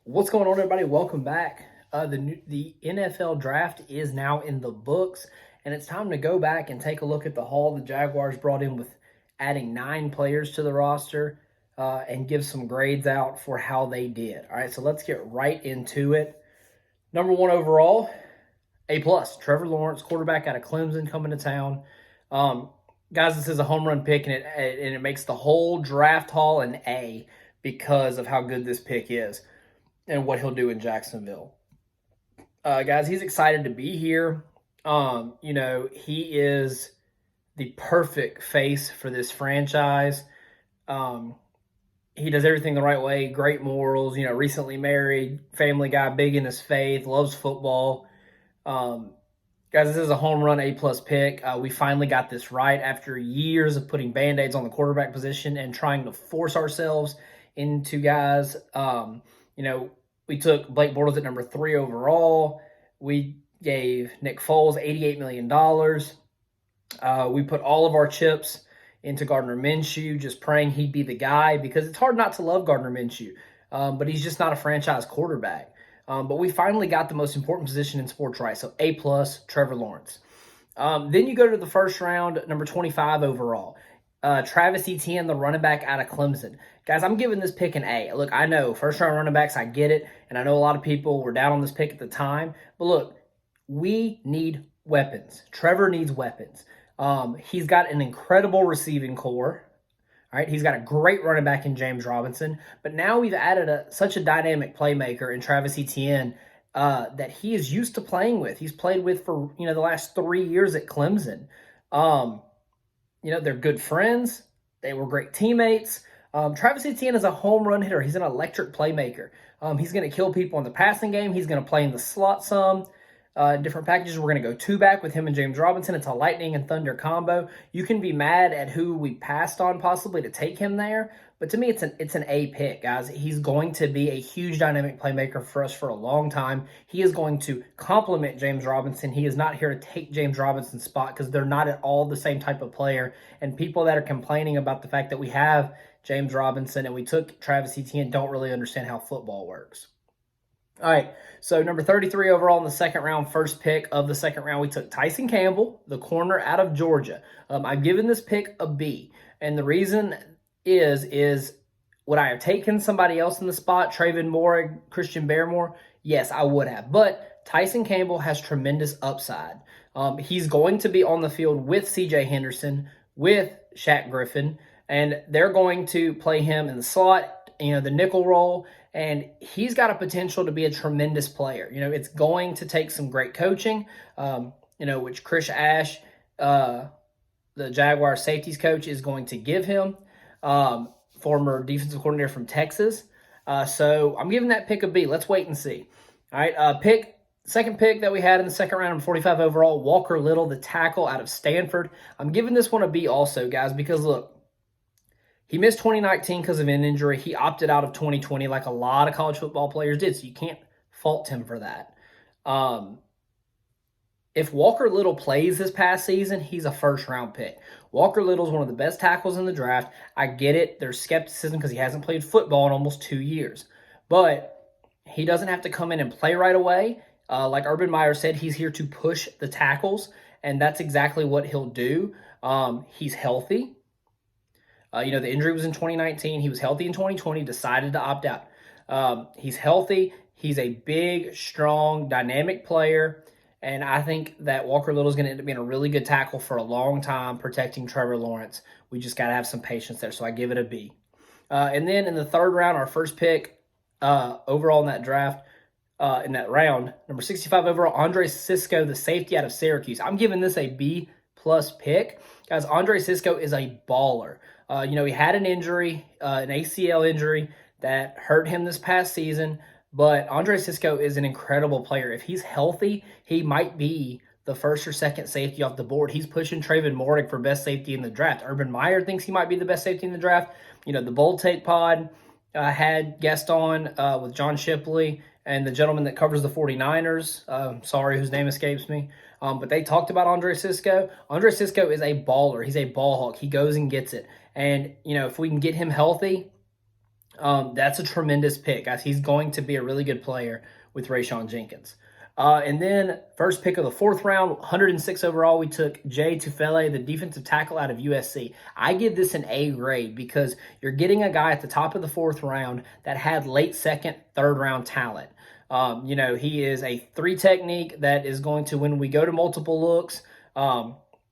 What's going on, everybody? Welcome back. The NFL draft is now in the books, and it's time to go back and take a look at the haul the Jaguars brought in with adding 9 players to the roster and give some grades out for how they did. All right, so let's get right into it. Number 1 overall, A+, Trevor Lawrence, quarterback out of Clemson, coming to town. Guys, this is a home run pick, and it makes the whole draft haul an A because of how good this pick is and what he'll do in Jacksonville. Guys, he's excited to be here. He is the perfect face for this franchise. He does everything the right way, great morals, recently married, family guy, big in his faith, loves football. Guys, this is a home run A+ pick. We finally got this right after years of putting Band-Aids on the quarterback position and trying to force ourselves into guys. We took Blake Bortles at number 3 overall. We gave Nick Foles $88 million. We put all of our chips into Gardner Minshew, just praying he'd be the guy because it's hard not to love Gardner Minshew, but he's just not a franchise quarterback. But we finally got the most important position in sports right, so A+, Trevor Lawrence. Then you go to the first round, number 25 overall. Travis Etienne, the running back out of Clemson. Guys, I'm giving this pick an A. Look, I know, first-round running backs, I get it, and I know a lot of people were down on this pick at the time. But look, we need weapons. Trevor needs weapons. He's got an incredible receiving core. All right, he's got a great running back in James Robinson. But now we've added such a dynamic playmaker in Travis Etienne that he is used to playing with. He's played with for the last 3 years at Clemson. They're good friends. They were great teammates. Travis Etienne is a home run hitter. He's an electric playmaker. He's going to kill people in the passing game. He's going to play in the slot some. Different packages. We're going to go 2-back with him and James Robinson. It's a lightning and thunder combo. You can be mad at who we passed on possibly to take him there, but to me, it's an A pick, guys. He's going to be a huge dynamic playmaker for us for a long time. He is going to complement James Robinson. He is not here to take James Robinson's spot because they're not at all the same type of player. And people that are complaining about the fact that we have James Robinson and we took Travis Etienne don't really understand how football works. All right, so number 33 overall in the second round, first pick of the second round, we took Tyson Campbell, the corner out of Georgia. I've given this pick a B, and the reason is would I have taken somebody else in the spot, Traven Moore, Christian Barmore? Yes, I would have, but Tyson Campbell has tremendous upside. He's going to be on the field with C.J. Henderson, with Shaq Griffin, and they're going to play him in the slot, the nickel role, and he's got a potential to be a tremendous player. It's going to take some great coaching, which Chris Ash, the Jaguars safeties coach, is going to give him, former defensive coordinator from Texas. So I'm giving that pick a B. Let's wait and see. All right, second pick that we had in the second round, 45 overall, Walker Little, the tackle out of Stanford. I'm giving this one a B also, guys, because look, he missed 2019 because of an injury. He opted out of 2020 like a lot of college football players did, so you can't fault him for that. If Walker Little plays this past season, he's a first-round pick. Walker Little is one of the best tackles in the draft. I get it. There's skepticism because he hasn't played football in almost 2 years. But he doesn't have to come in and play right away. Like Urban Meyer said, he's here to push the tackles, and that's exactly what he'll do. He's healthy. The injury was in 2019. He was healthy in 2020, decided to opt out. He's healthy. He's a big, strong, dynamic player. And I think that Walker Little is going to end up being a really good tackle for a long time, protecting Trevor Lawrence. We just got to have some patience there, so I give it a B. And then in the third round, our first pick overall in that draft, in that round, number 65 overall, Andre Cisco, the safety out of Syracuse. I'm giving this a B+ pick. Guys, Andre Cisco is a baller. He had an injury, an ACL injury that hurt him this past season, but Andre Cisco is an incredible player. If he's healthy, he might be the first or second safety off the board. He's pushing Traven Moore for best safety in the draft. Urban Meyer thinks he might be the best safety in the draft. The Bold Take Pod had guest on with John Shipley and the gentleman that covers the 49ers. Sorry, whose name escapes me. But they talked about Andre Cisco. Andre Cisco is a baller. He's a ball hawk. He goes and gets it. And, if we can get him healthy, That's a tremendous pick, guys. He's going to be a really good player with Rayshon Jenkins. And then first pick of the fourth round, 106 overall, we took Jay Tufele, the defensive tackle out of USC. I give this an A grade because you're getting a guy at the top of the fourth round that had late second, third round talent. He is a 3 technique that is going to, when we go to multiple looks,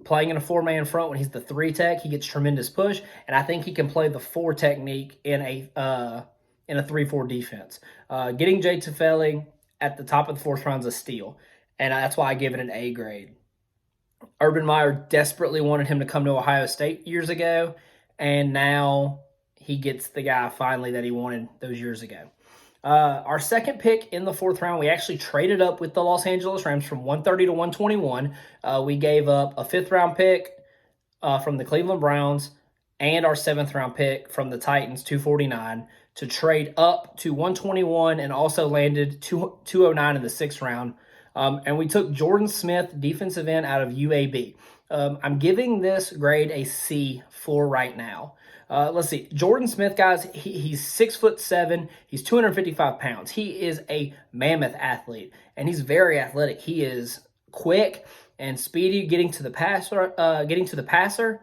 playing in a 4-man front when he's the 3 tech, he gets tremendous push, and I think he can play the 4 technique in a 3-4 defense. Getting Jay Tufele at the top of the fourth round is a steal, and that's why I give it an A grade. Urban Meyer desperately wanted him to come to Ohio State years ago, and now he gets the guy finally that he wanted those years ago. Our second pick in the fourth round, we actually traded up with the Los Angeles Rams from 130 to 121. We gave up a 5th-round pick from the Cleveland Browns and our 7th-round pick from the Titans, 249, to trade up to 121 and also landed 209 in the 6th round. And we took Jordan Smith, defensive end out of UAB. I'm giving this grade a C for right now. Let's see. Jordan Smith, guys, he's 6'7". He's 255 pounds. He is a mammoth athlete, and he's very athletic. He is quick and speedy getting to the passer.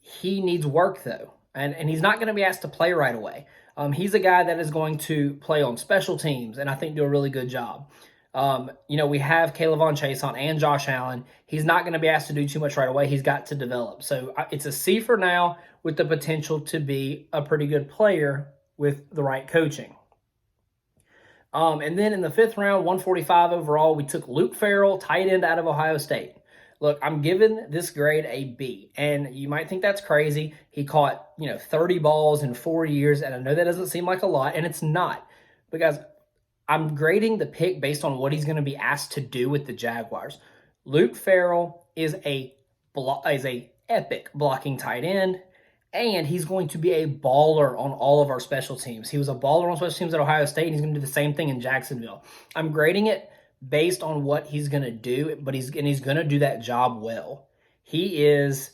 He needs work, though, and he's not going to be asked to play right away. He's a guy that is going to play on special teams, and I think do a really good job. We have Kayvon Chason and Josh Allen. He's not going to be asked to do too much right away. He's got to develop. So it's a C for now with the potential to be a pretty good player with the right coaching. And then in the 5th round, 145 overall, we took Luke Farrell, tight end out of Ohio State. Look, I'm giving this grade a B, and you might think that's crazy. He caught, 30 balls in 4 years, and I know that doesn't seem like a lot, and it's not, because I'm grading the pick based on what he's going to be asked to do with the Jaguars. Luke Farrell is a epic blocking tight end, and he's going to be a baller on all of our special teams. He was a baller on special teams at Ohio State, and he's going to do the same thing in Jacksonville. I'm grading it based on what he's going to do, but he's going to do that job well. He is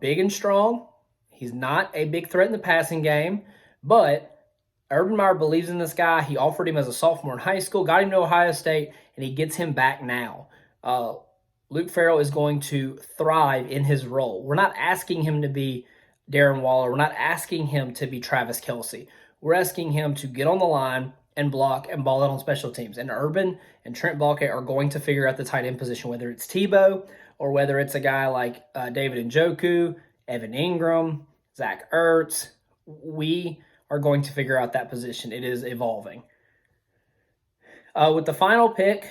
big and strong. He's not a big threat in the passing game, but Urban Meyer believes in this guy. He offered him as a sophomore in high school, got him to Ohio State, and he gets him back now. Luke Farrell is going to thrive in his role. We're not asking him to be Darren Waller. We're not asking him to be Travis Kelce. We're asking him to get on the line and block and ball out on special teams. And Urban and Trent Baalke are going to figure out the tight end position, whether it's Tebow or whether it's a guy like David Njoku, Evan Ingram, Zach Ertz. We are going to figure out that position. It is evolving. With the final pick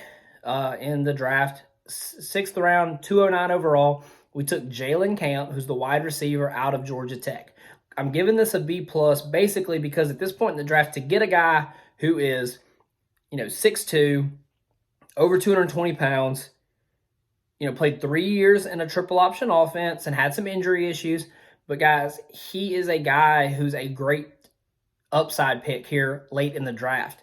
in the draft, 6th round, 209 overall, we took Jalen Camp, who's the wide receiver out of Georgia Tech. I'm giving this a B+, basically because at this point in the draft, to get a guy who is, 6'2", over 220 pounds, played 3 years in a triple option offense and had some injury issues. But guys, he is a guy who's a great upside pick here late in the draft.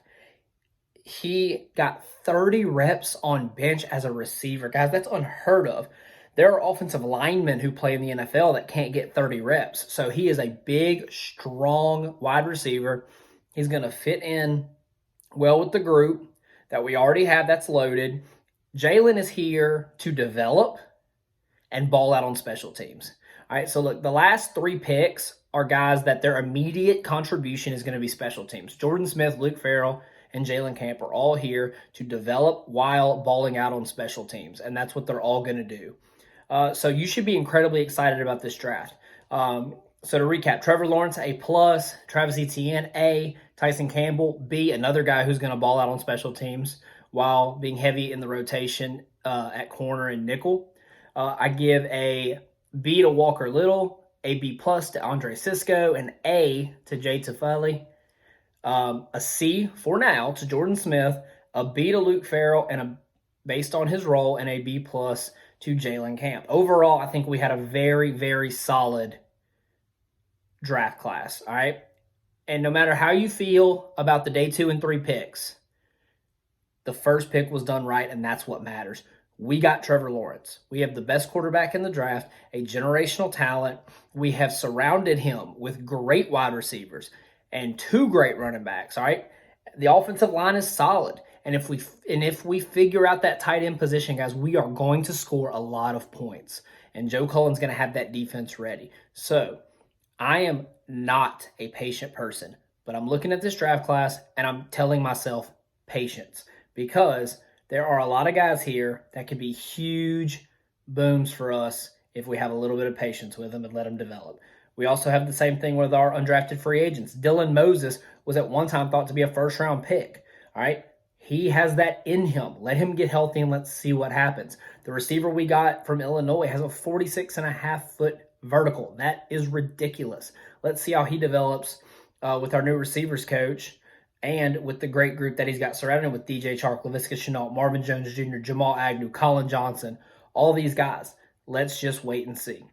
He got 30 reps on bench as a receiver. Guys, that's unheard of. There are offensive linemen who play in the NFL that can't get 30 reps. So he is a big, strong wide receiver. He's going to fit in well with the group that we already have that's loaded. Jalen is here to develop and ball out on special teams. All right, so look, the last 3 picks are guys that their immediate contribution is going to be special teams. Jordan Smith, Luke Farrell, and Jalen Camp are all here to develop while balling out on special teams, and that's what they're all going to do. So you should be incredibly excited about this draft. So to recap, Trevor Lawrence, A+, Travis Etienne, A, Tyson Campbell, B, another guy who's going to ball out on special teams while being heavy in the rotation at corner and nickel. I give a B to Walker Little, a B+ to Andre Cisco, an A to Jay Tufele, a C for now to Jordan Smith, a B to Luke Farrell, and based on his role, and a B+ to Jalen Camp. Overall, I think we had a very, very solid draft class, all right? And no matter how you feel about the day 2 and 3 picks, the first pick was done right, and that's what matters. We got Trevor Lawrence. We have the best quarterback in the draft, a generational talent. We have surrounded him with great wide receivers. and 2 great running backs, all right? The offensive line is solid. And if we figure out that tight end position, guys, we are going to score a lot of points. And Joe Cullen's going to have that defense ready. So I am not a patient person, but I'm looking at this draft class and I'm telling myself patience, because there are a lot of guys here that could be huge booms for us if we have a little bit of patience with them and let them develop. We also have the same thing with our undrafted free agents. Dylan Moses was at one time thought to be a first-round pick. All right, he has that in him. Let him get healthy and let's see what happens. The receiver we got from Illinois has a 46.5-foot vertical. That is ridiculous. Let's see how he develops with our new receivers coach and with the great group that he's got surrounded with DJ Chark, Laviska Shenault, Marvin Jones Jr., Jamal Agnew, Colin Johnson, all these guys. Let's just wait and see.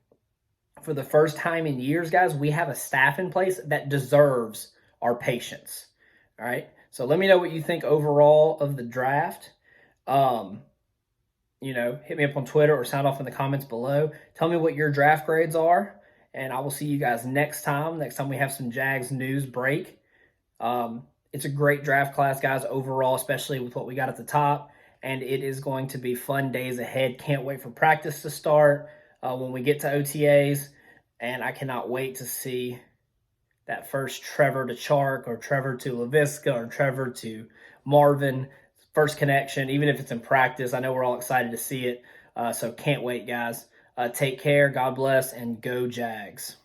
For the first time in years, guys, we have a staff in place that deserves our patience. All right? So let me know what you think overall of the draft. Hit me up on Twitter or sound off in the comments below. Tell me what your draft grades are, and I will see you guys next time. Next time we have some Jags news break. It's a great draft class, guys, overall, especially with what we got at the top, and it is going to be fun days ahead. Can't wait for practice to start when we get to OTAs, and I cannot wait to see that first Trevor to Chark or Trevor to Laviska or Trevor to Marvin, first connection, even if it's in practice. I know we're all excited to see it, so can't wait, guys. Take care, God bless, and go Jags.